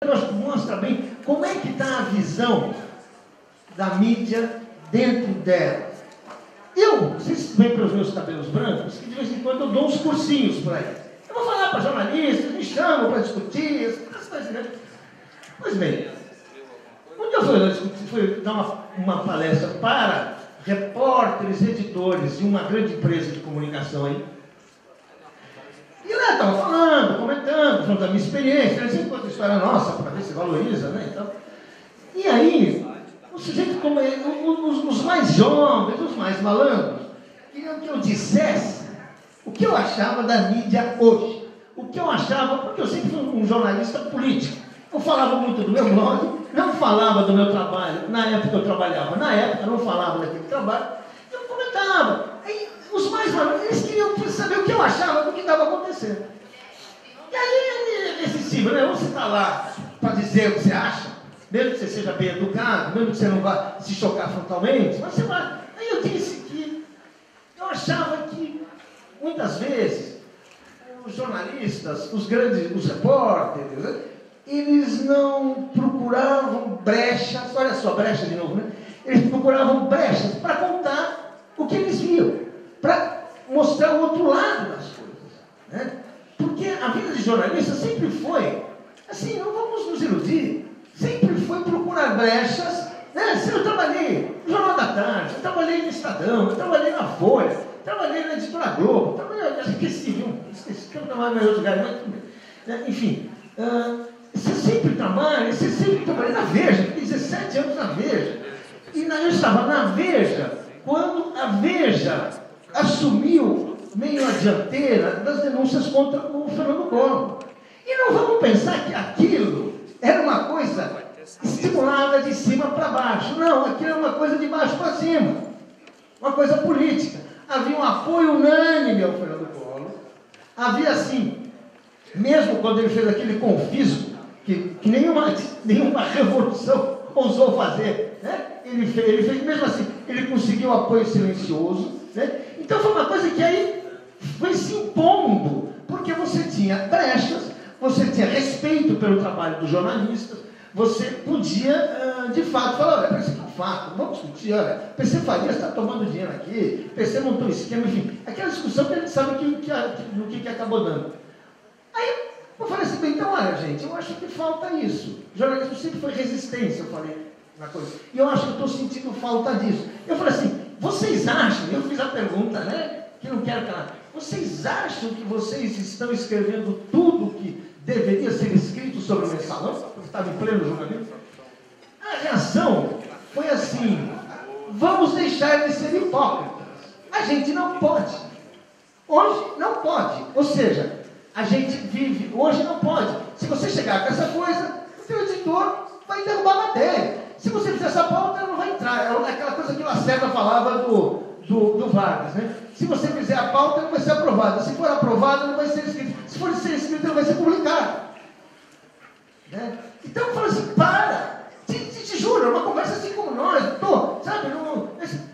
Eu acho que mostra bem como é que está a visão da mídia dentro dela. Vocês veem pelos meus cabelos brancos, que de vez em quando eu dou uns cursinhos para eles. Eu vou falar para jornalistas, me chamam para discutir, essas coisas, né? Pois bem, quando eu fui dar uma palestra para repórteres, editores de uma grande empresa de comunicação aí, e lá estavam falando, comentando da minha experiência, eles contam a história nossa, para ver se valoriza, né? Então, e aí, o sujeito, os mais jovens, os mais malandros, queriam que eu dissesse o que eu achava da mídia hoje. O que eu achava, porque eu sempre fui um jornalista político. Eu falava muito do meu blog, não falava do meu trabalho, na época eu trabalhava, na época eu não falava daquele trabalho, eu comentava. Aí, os mais malandros, eles queriam saber o que eu achava do que estava acontecendo. E aí, esse cima, né? Você está lá para dizer o que você acha, mesmo que você seja bem educado, mesmo que você não vá se chocar frontalmente, mas você vai. Aí eu disse que eu achava que, muitas vezes, os jornalistas, os repórteres, eles não procuravam brechas, olha só, brecha de novo, né? Eles procuravam brechas para contar o que eles viam, para mostrar o outro lado das coisas, né? Porque a vida de jornalista sempre foi, assim, não vamos nos iludir, sempre foi procurar brechas, né? Eu trabalhei no Jornal da Tarde, eu trabalhei no Estadão, eu trabalhei na Folha, trabalhei na Editora Globo, esqueci, que eu trabalhava em outro lugar, mas, enfim, você sempre trabalha na Veja, fiquei 17 anos na Veja, e eu estava na Veja quando a Veja assumiu meio a dianteira das denúncias contra o Fernando Collor. E não vamos pensar que aquilo era uma coisa estimulada de cima para baixo. Não, aquilo era uma coisa de baixo para cima. Uma coisa política. Havia um apoio unânime ao Fernando Collor. Havia, assim, mesmo quando ele fez aquele confisco, que nenhuma revolução ousou fazer, né? Ele fez, mesmo assim, ele conseguiu apoio silencioso, né? Então foi uma coisa que aí foi se impondo, porque você tinha brechas, você tinha respeito pelo trabalho dos jornalistas, você podia, de fato, falar, olha, PC é um fato, vamos discutir, olha, PC Faria está tomando dinheiro aqui, PC montou um esquema, enfim, aquela discussão que a gente sabe no que acabou dando. Aí eu falei assim, então, olha, gente, eu acho que falta isso. O jornalismo sempre foi resistência, eu falei na coisa. E eu acho que eu estou sentindo falta disso. Eu falei assim, vocês acham, eu fiz a pergunta, né, que não quero calar, vocês acham que vocês estão escrevendo tudo que deveria ser escrito sobre o mensalão? Porque estava em pleno jornalismo. A reação foi assim, vamos deixar de ser hipócritas. A gente não pode. Hoje não pode. Ou seja, a gente vive, hoje não pode. Se você chegar com essa coisa, o seu editor vai derrubar a matéria. Se você fizer essa pauta, ela não vai entrar. É aquela coisa que o Lacerda falava do Vargas, né? Se você fizer a pauta, não vai ser aprovada. Se for aprovada, não vai ser escrita. Se for ser escrita, não vai ser publicada. Né? Então eu falo assim, te juro, é uma conversa assim como nós, sabe?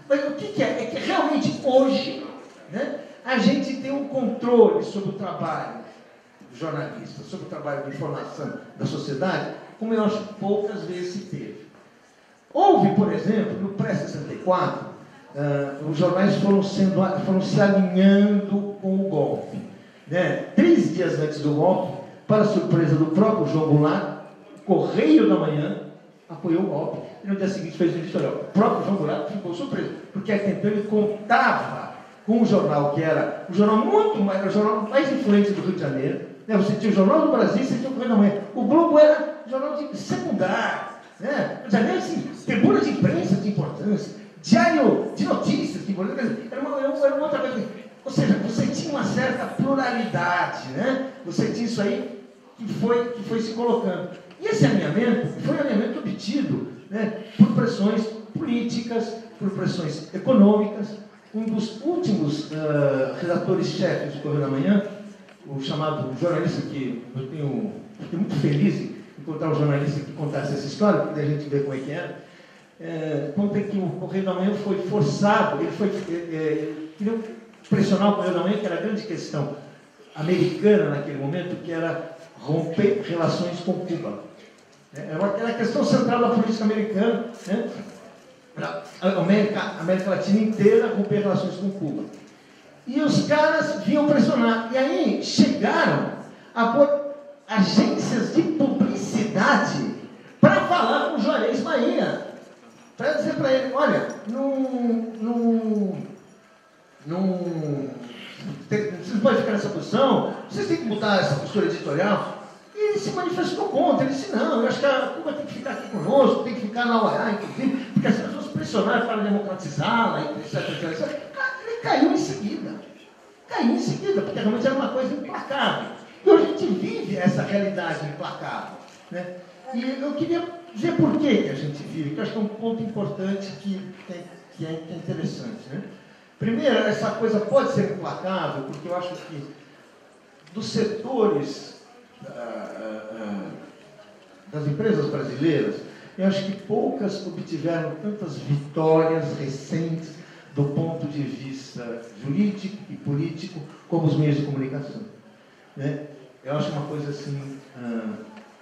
Mas o que é? É que realmente hoje, né, a gente tem um controle sobre o trabalho do jornalista, sobre o trabalho de informação da sociedade, como eu acho que poucas vezes se teve. Houve, por exemplo, no pré-64, os jornais foram se alinhando com o golpe. Né? 3 dias antes do golpe, para surpresa do próprio João Goulart, o Correio da Manhã apoiou o golpe. E no dia seguinte fez um editorial. O próprio João Goulart ficou surpreso, porque então ele contava com um jornal que era o jornal o jornal mais influente do Rio de Janeiro. Né? Você tinha o Jornal do Brasil, você tinha o Correio da Manhã. O Globo era jornal de secundário. Né? O Rio de Janeiro, assim, tribuna de imprensa de importância, diário de notícias de importância. Era uma outra coisa. Ou seja, você tinha uma certa pluralidade, né? Você tinha isso aí que foi se colocando. E esse alinhamento foi um alinhamento obtido, né, por pressões políticas, por pressões econômicas. Um dos últimos redatores-chefes do Correio da Manhã, o chamado jornalista que eu fiquei muito feliz em encontrar um jornalista que contasse essa história, porque a gente vê como é que era. Conta que o Correio da Manhã foi forçado, queria pressionar o Correio da Manhã, que era a grande questão americana naquele momento, que era romper relações com Cuba. Era a questão central da política americana, né? A América Latina inteira romper relações com Cuba. E os caras vinham pressionar. E aí chegaram a pôr agências de publicidade para falar com o Juarez Bahia. Para dizer para ele, olha, vocês podem ficar nessa posição, vocês têm que mudar essa postura editorial. E ele se manifestou contra, ele disse, não, eu acho que a Cuba tem que ficar aqui conosco, tem que ficar na OEA, inclusive, porque as pessoas pressionaram para democratizá-la, etc, etc. Ele caiu em seguida, porque realmente era uma coisa implacável. E hoje a gente vive essa realidade implacável, né? E eu queria dizer por que a gente vive, que eu acho que é um ponto importante que é interessante, né? Primeiro, essa coisa pode ser implacável, porque eu acho que dos setores das empresas brasileiras, eu acho que poucas obtiveram tantas vitórias recentes do ponto de vista jurídico e político como os meios de comunicação, né? Eu acho uma coisa assim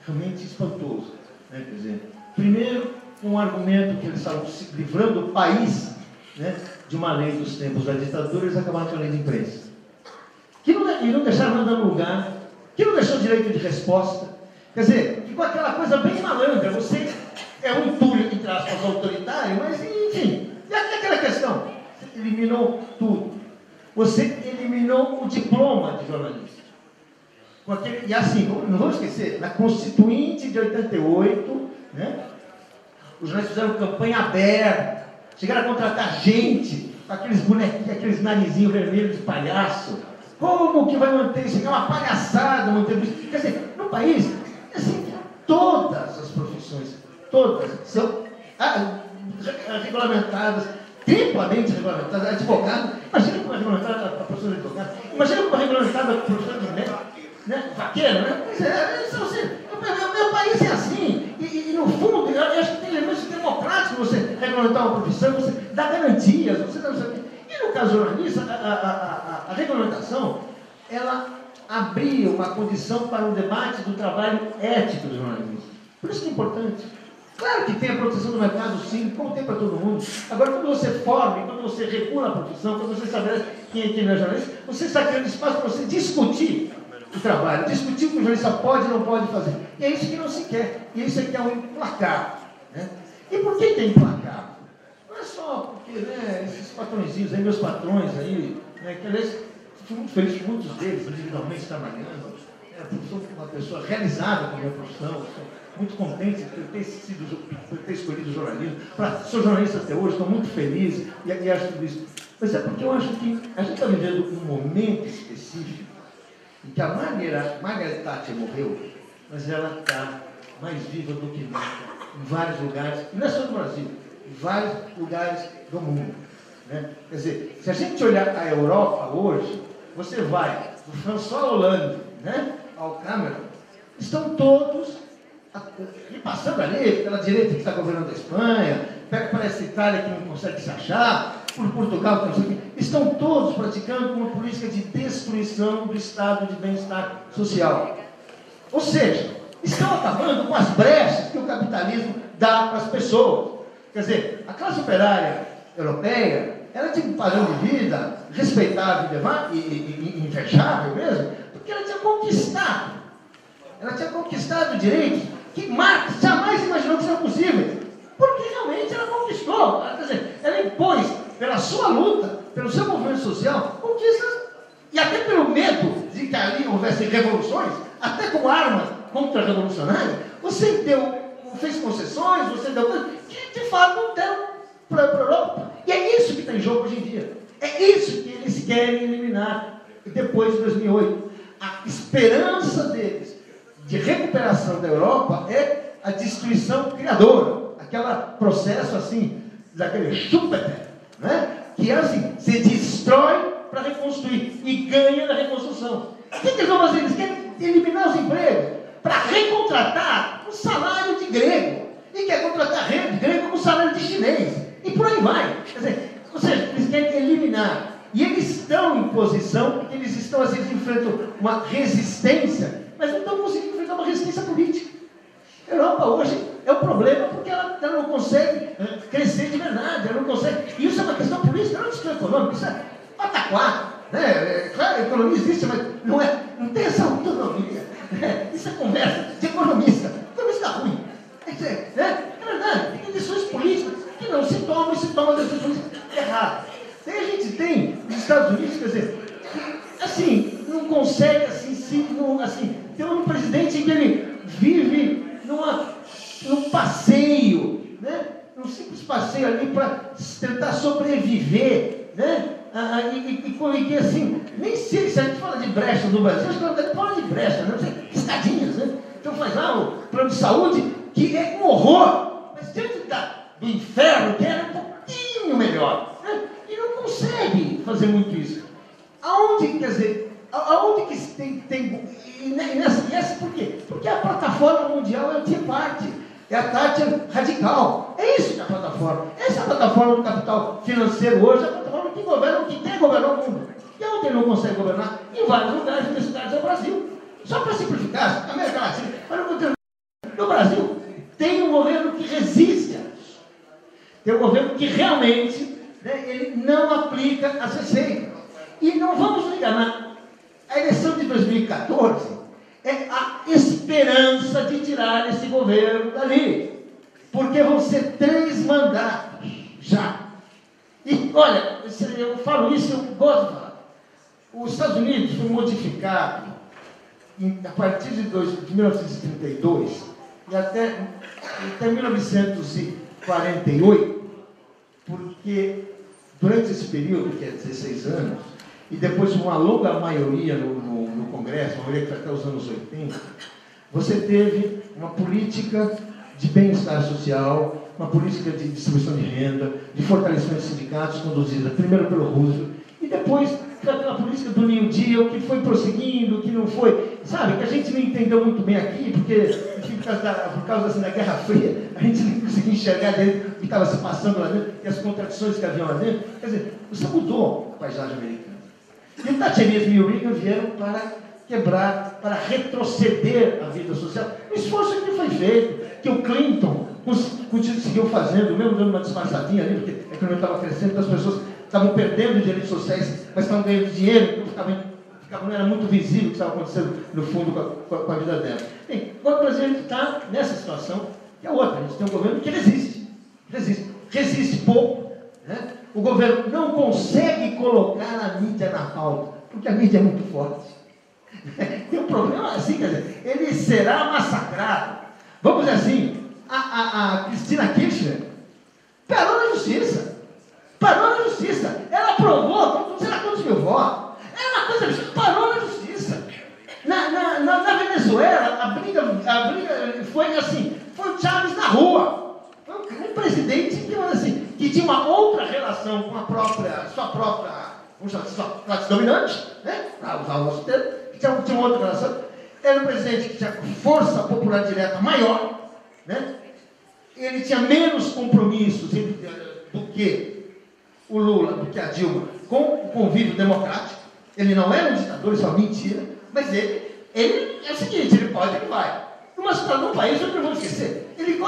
realmente espantosa, né? Quer dizer, primeiro, um argumento que eles estavam se livrando o país, né, de uma lei dos tempos da ditadura, eles acabaram com a lei de imprensa, que não deixaram nada no lugar, que não deixou direito de resposta. Quer dizer, ficou aquela coisa bem malandra, você é um entulho, entre aspas, autoritário, mas enfim, e aquela questão, você eliminou tudo. Você eliminou o diploma de jornalista. E assim, não vamos esquecer, na Constituinte de 88, né, os jornalistas fizeram campanha aberta, chegaram a contratar gente com aqueles bonequinhos, aqueles narizinhos vermelhos de palhaço. Como que vai manter isso? É uma palhaçada manter isso. Quer dizer, no país, assim, todas as profissões, todas, são regulamentadas, triplamente regulamentadas. Advogado, imagina como é regulamentada a profissão de advogado, imagina como é regulamentada a profissão de médico, né? Vaqueiro, né? O meu país é assim, e no fundo, eu acho que tem elementos democráticos você regulamentar uma profissão, você dá garantias, você dá. E no caso jornalista, a regulamentação, ela abria uma condição para um debate do trabalho ético do jornalismo. Por isso que é importante. Claro que tem a proteção do mercado, sim, como tem para todo mundo. Agora, quando você forma, quando você regula a profissão, quando você estabelece quem não é jornalista, você está criando espaço para você discutir o trabalho, discutir o que o jornalista pode e não pode fazer. E é isso que não se quer. E isso é que é um implacável, né? E por que é implacável? Não é só porque, né, esses patrõezinhos aí, meus patrões aí, né, que aliás, fui muito feliz com muitos deles, individualmente trabalhando. Sou uma pessoa realizada com a minha profissão, sou muito contente por ter escolhido o jornalismo. Sou jornalista até hoje, estou muito feliz e acho tudo isso. Mas é porque eu acho que a gente está vivendo um momento específico em que a Margaret Thatcher morreu, mas ela está mais viva do que nunca, em vários lugares, e não é só no Brasil, em vários lugares do mundo, né? Quer dizer, se a gente olhar a Europa hoje, você vai do François Hollande, né, ao Cameron, estão todos passando ali pela direita que está governando a Espanha, para essa Itália que não consegue se achar, por Portugal que não consegue, estão todos praticando uma política de destruição do estado de bem-estar social. Ou seja, estão acabando com as brechas que o capitalismo dá para as pessoas. Quer dizer, a classe operária europeia, ela tinha um padrão de vida respeitável e invejável mesmo, porque ela tinha conquistado direitos que Marx jamais imaginou que seriam possíveis, porque realmente ela conquistou. Quer dizer, ela impôs, pela sua luta, pelo seu movimento social, conquistas, e até pelo medo de que ali houvesse revoluções, até com armas contra-revolucionárias, você fez concessões, você deu coisas que de fato não deram para a Europa. E é isso que está em jogo hoje em dia. É isso que eles querem eliminar depois de 2008. A esperança deles de recuperação da Europa é a destruição criadora. Aquele processo assim, daquele Schumpeter, né? Que é assim, se destrói para reconstruir e ganha na reconstrução. O que eles vão fazer? Eles querem eliminar os empregos para recontratar o salário de grego. E quer contratar grego como salário de chinês. E por aí vai. Quer dizer, ou seja, eles querem eliminar. E eles estão em posição, porque eles estão, às vezes, enfrentando uma resistência, mas não estão conseguindo enfrentar uma resistência política. A Europa Europa hoje é um problema porque ela não consegue crescer de verdade, ela não consegue. E isso é uma questão política, não é uma questão econômica, isso é pataquado, né? Claro, a economia existe, mas não tem essa autonomia. Isso é conversa de economista ruim. É verdade, tem decisões políticas que não se tomam e se tomam decisões erradas. Daí a gente tem nos Estados Unidos, quer dizer, assim, não consegue ter um presidente que ele vive num passeio, né? Num simples passeio ali para tentar sobreviver, né? E assim, nem sei se a gente fala de brecha no Brasil, acho que a gente fala de brecha, não sei, escadinhas, né? Então faz lá o plano de saúde, que é um horror, mas diante do inferno, que era um pouquinho melhor, né? E não consegue fazer muito isso. Aonde, quer dizer, aonde que tem essa por quê? Porque a plataforma mundial é o Tea Party, é a Thatcher radical. É isso que é a plataforma. Essa é a plataforma do capital financeiro hoje, é a plataforma que governa, que tem governado o mundo. E onde ele não consegue governar? Em vários lugares, nesse cidades é o Brasil. Só para simplificar, a América Latina, no Brasil, tem um governo que resiste a isso. Tem um governo que realmente, né, ele não aplica as receitas. E não vamos nos enganar, a eleição de 2014 é a esperança de tirar esse governo dali. Porque vão ser 3 mandatos já. E olha, eu falo isso, eu gosto de falar. Os Estados Unidos foi modificado a partir de 1932 e até 1948, porque durante esse período, que é 16 anos, e depois uma longa maioria no Congresso, uma maioria que foi até os anos 80, você teve uma política de bem-estar social, uma política de distribuição de renda, de fortalecimento de sindicatos, conduzida primeiro pelo Roosevelt, e depois aquela política do New Deal, que foi prosseguindo, que não foi, sabe, que a gente não entendeu muito bem aqui, porque, enfim, por causa assim, da Guerra Fria, a gente não conseguia enxergar dentro o que estava se passando lá dentro, e as contradições que haviam lá dentro. Quer dizer, você mudou a paisagem americana. E o Thatcherismo e o Reagan vieram para quebrar, para retroceder a vida social. O esforço que foi feito, que o Clinton conseguiu fazendo, mesmo dando uma disfarçadinha ali, porque a economia estava crescendo, então as pessoas estavam perdendo direitos sociais, mas estavam ganhando dinheiro, então não era muito visível o que estava acontecendo no fundo com a vida dela. Bem, agora o Brasil está nessa situação, que é outra. A gente tem um governo que resiste pouco, né? O governo não consegue colocar a mídia na pauta, porque a mídia é muito forte. Tem um problema assim, quer dizer, ele será massacrado. Vamos dizer assim, a Cristina Kirchner parou na justiça. Ela aprovou, não sei lá quantos mil votos. É uma coisa absurda, parou na justiça. Na Venezuela, a briga foi assim, foi o Chávez na rua. Foi um presidente que tinha uma outra relação com sua própria classe dominante, né? Para usar o nosso termo, que tinha uma outra relação. Era um presidente que tinha força popular direta maior, né? Ele tinha menos compromissos do que o Lula, do que a Dilma, com o convívio democrático. Ele não era um ditador, isso é uma mentira, mas ele é o seguinte, ele pode, ele vai. Uma situação no país, eu não vou esquecer, ele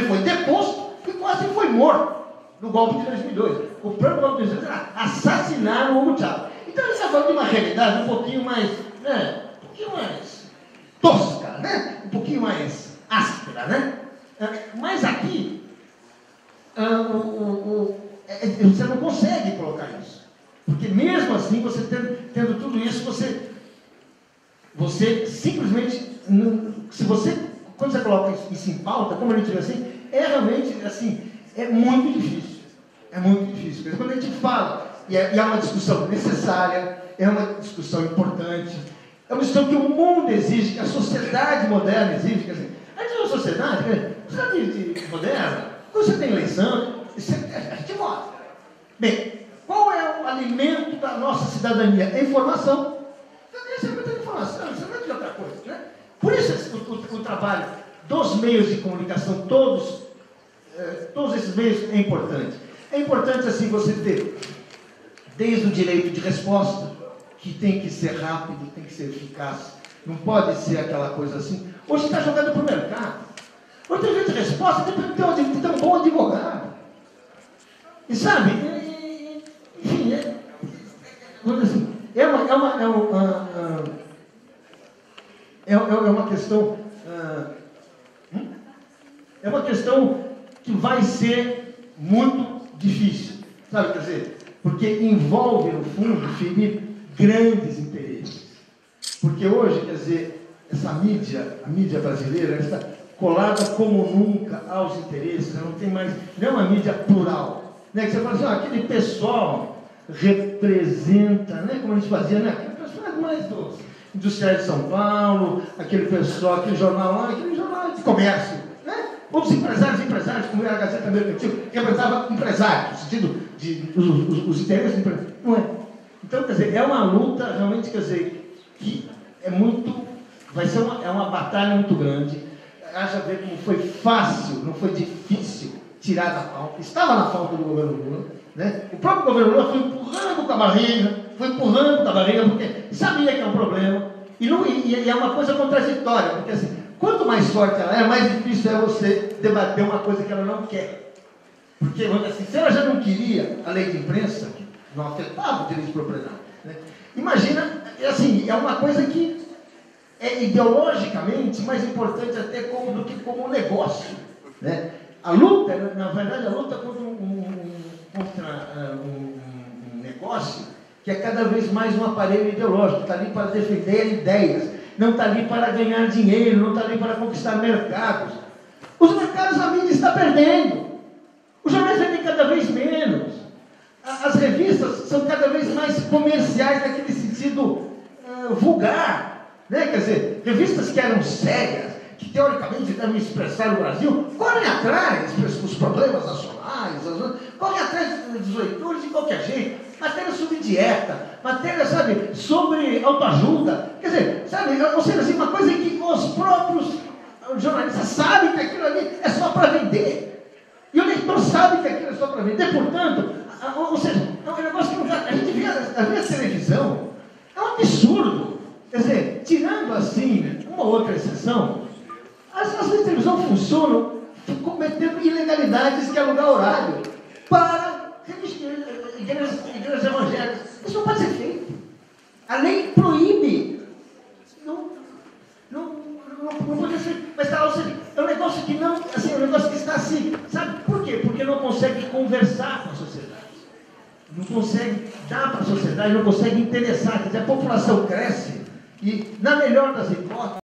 foi deposto e quase foi morto no golpe de 2002. O próprio golpe de 2002 era assassinar o Hugo Chávez. Então ele está falando de uma realidade um pouquinho mais, né, tosca, né, um pouquinho mais áspera, né? Mas aqui, você não consegue colocar isso. Porque mesmo assim, você tendo tudo isso, você simplesmente, quando você coloca isso em pauta, como a gente vê assim, é realmente assim, é muito difícil. É muito difícil. Porque quando a gente fala, e é uma discussão necessária, é uma discussão importante, é uma discussão que o mundo exige, que a sociedade moderna exige. Quer dizer, a gente é uma sociedade moderna, quando você tem eleição, a gente vota. Bem, qual é o alimento da nossa cidadania? É informação. Você não tem informação, você não tem outra coisa, né? Por isso o trabalho dos meios de comunicação, todos esses meios, é importante. É importante, assim, você ter, desde o direito de resposta, que tem que ser rápido, tem que ser eficaz, não pode ser aquela coisa assim. Hoje está jogando para o mercado. Outra vez a resposta depende de ter um bom advogado. E sabe, enfim, é uma questão, é uma questão que vai ser muito difícil, sabe, quer dizer, porque envolve, no fundo, ferir grandes interesses. Porque hoje, quer dizer, essa mídia, a mídia brasileira, está colada como nunca aos interesses, não tem mais, não é uma mídia plural. Né, que você fala assim, aquele pessoal representa, né, como a gente fazia, né, aquele pessoal mais dos industriais de São Paulo, aquele pessoal, aquele jornal de comércio, né, os empresários, como era a Gazeta Mercantil, representava empresários, no sentido de os interesses do empresário. Não é. Então, quer dizer, é uma luta realmente, quer dizer, que é muito, vai ser uma batalha muito grande. Haja ver como foi fácil, não foi difícil tirar da pauta, estava na pauta do governo Lula, né? O próprio governo Lula foi empurrando com a barriga, porque sabia que é um problema, e é uma coisa contraditória, porque assim, quanto mais forte ela é, mais difícil é você debater uma coisa que ela não quer. Porque, assim, se ela já não queria a lei de imprensa, que não afetava o direito de propriedade, né? Imagina, assim, é uma coisa que é ideologicamente mais importante até do que como negócio, né? A luta, na verdade, a luta contra um negócio que é cada vez mais um aparelho ideológico, está ali para defender ideias, não está ali para ganhar dinheiro, não está ali para conquistar mercados. Os mercados a mídia está perdendo. Os jornais vendem cada vez menos. As revistas são cada vez mais comerciais naquele sentido vulgar. Né? Quer dizer, revistas que eram sérias, que teoricamente devem expressar o Brasil, correm atrás dos problemas nacionais, correm atrás dos leitores de qualquer jeito, matéria sobre dieta, matéria, sabe, sobre autoajuda, quer dizer, sabe, ou seja, assim, uma coisa que os próprios jornalistas sabem que aquilo ali é só para vender, e o leitor sabe que aquilo é só para vender, portanto, ou seja, é um negócio que a gente vê a televisão, é um absurdo, quer dizer, tirando assim, uma outra exceção, as televisões funcionam cometendo ilegalidades que é alugar horário para igrejas evangélicas. Isso não pode ser feito. A lei proíbe. Não pode ser. Mas tá, ou seja, é um negócio que não, assim, é um negócio que está assim. Sabe por quê? Porque não consegue conversar com a sociedade. Não consegue dar para a sociedade, não consegue interessar. Quer dizer, a população cresce e, na melhor das hipóteses,